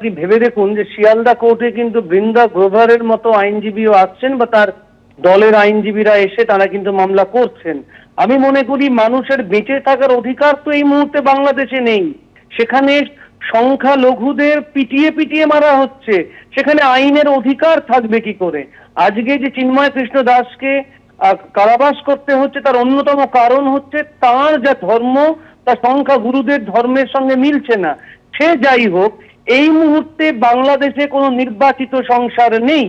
আপনি ভেবে দেখুন যে শিয়ালদা কোর্টে কিন্তু বৃন্দা গ্রোভারের মতো আইনজীবীও আসছেন বা তার দলের আইনজীবীরা এসে তারা কিন্তু মামলা করছেন। আমি মনে করি মানুষের বেঁচে থাকার অধিকার তো এই মুহূর্তে বাংলাদেশে নেই। সেখানে সংখ্যালঘুদের পিটিয়ে পিটিয়ে মারা হচ্ছে, সেখানে আইনের অধিকার থাকবে কি করে? আজকে যে চিন্ময় কৃষ্ণ দাসকে কারাবাস করতে হচ্ছে তার অন্যতম কারণ হচ্ছে তার যা ধর্ম তা সংখ্যাগুরুদের ধর্মের সঙ্গে মিলছে না। সে যাই হোক, এই মুহূর্তে বাংলাদেশে কোনো নির্বাচিত সংসার নেই।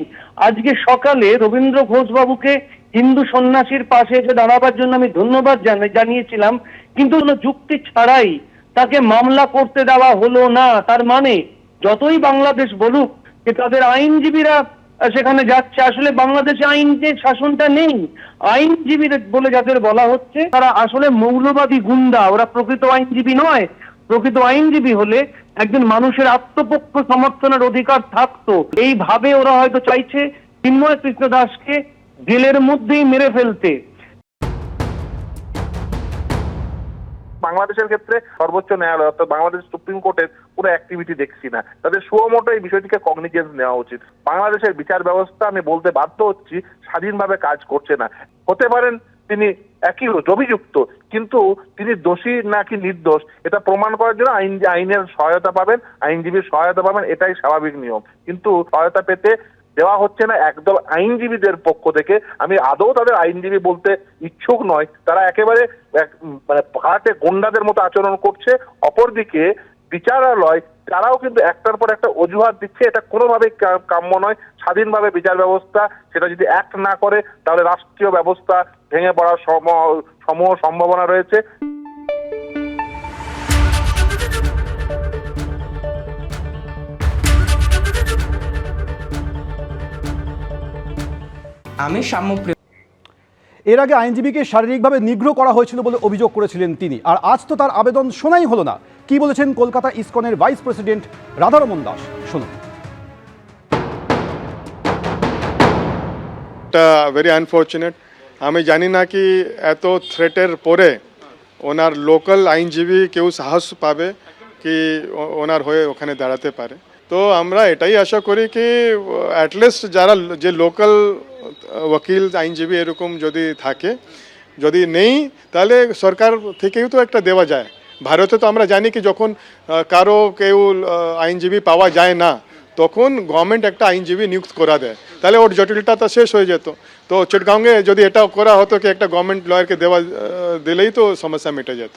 আজকে সকালে রবীন্দ্র ঘোষবাবুকে হিন্দু সন্ন্যাসীর পাশে এসে দাঁড়াবার জন্য আমি ধন্যবাদ জানিয়েছিলাম, কিন্তু কোনো যুক্তি ছাড়াই তাকে মামলা করতে দেওয়া হলো না। তার মানে যতই বাংলাদেশ বলুক যে তাদের আইনজীবীরা সেখানে যাচ্ছে, আসলে বাংলাদেশে আইনের শাসনটা নেই। আইনজীবী বলে যাদের বলা হচ্ছে তারা আসলে মৌলবাদী গুন্ডা, ওরা প্রকৃত আইনজীবী নয়। প্রকৃত আইনজীবী হলে একজন মানুষের আত্মপক্ষ সমর্থনের অধিকার থাকতো। এইভাবে ওরা হয়তো চাইছে চিন্ময় কৃষ্ণ দাসকে জেলের মধ্যেই মেরে ফেলতে। বাংলাদেশের ক্ষেত্রে সর্বোচ্চ ন্যায়ালয় অর্থাৎ বাংলাদেশ সুপ্রিম কোর্টের পুরো অ্যাক্টিভিটি দেখছি না। তাদের সুমোটো এই বিষয়টিকে কগনিজেন্স নেওয়া উচিত। বাংলাদেশের বিচার ব্যবস্থা, আমি বলতে বাধ্য হচ্ছি, স্বাধীনভাবে কাজ করছে না। হতে পারেন তিনি একই অভিযুক্ত, কিন্তু তিনি দোষী নাকি নির্দোষ এটা প্রমাণ করার জন্য আইনের সহায়তা পাবেন, আইনজীবীর সহায়তা পাবেন, এটাই স্বাভাবিক নিয়ম। কিন্তু সহায়তা পেতে দেওয়া হচ্ছে না একদল আইনজীবীদের পক্ষ থেকে। আমি আদৌ তাদের আইনজীবী বলতে ইচ্ছুক নয়। তারা একেবারে মানে ভাড়াটে গুন্ডাদের মতো আচরণ করছে। অপরদিকে বিচারালয় তারাও কিন্তু একটার পর একটা অজুহাত দিচ্ছে। এটা কোনোভাবেই কাম্য নয়। স্বাধীনভাবে বিচার ব্যবস্থা সেটা যদি অ্যাক্ট না করে তাহলে রাষ্ট্রীয় ব্যবস্থা ভেঙে পড়ার সমূহ সম্ভাবনা রয়েছে। আমি সাম্যপ্রিয়। এর আগে আইনজীবীকে শারীরিকভাবে নিগ্রহ করা হয়েছিল বলে অভিযোগ করেছিলেন তিনি, আর আজ তো তার আবেদন শোনাই হলো না। কি বলেছেন কলকাতা ইসকনের ভাইস প্রেসিডেন্ট রাধারমন দাস, শুনুন। Very unfortunate. আমি জানি না কি এত থ্রেটের পরে ওনার লোকাল আইনজীবী কেউ সাহস পাবে কি ওনার হয়ে ওখানে দাঁড়াতে পারে। তো আমরা এটাই আশা করি কি অ্যাটলিস্ট যারা যে লোকাল ওকিল আইনজীবী এরকম যদি থাকে, যদি নেই তাহলে সরকার থেকেও তো একটা দেওয়া যায়। ভারতে তো আমরা জানি কি যখন কারো কেউ আইনজীবী পাওয়া যায় না তখন গভর্নমেন্ট একটা আইনজীবী নিযুক্ত করা দেয়, তাহলে ওর জটিলতা তো শেষ হয়ে যেত। তো চিটগাঁওয়ে যদি এটা করা হতো কি একটা গভর্নমেন্ট লয়ারকে দিলেই তো সমস্যা মিটে যেত।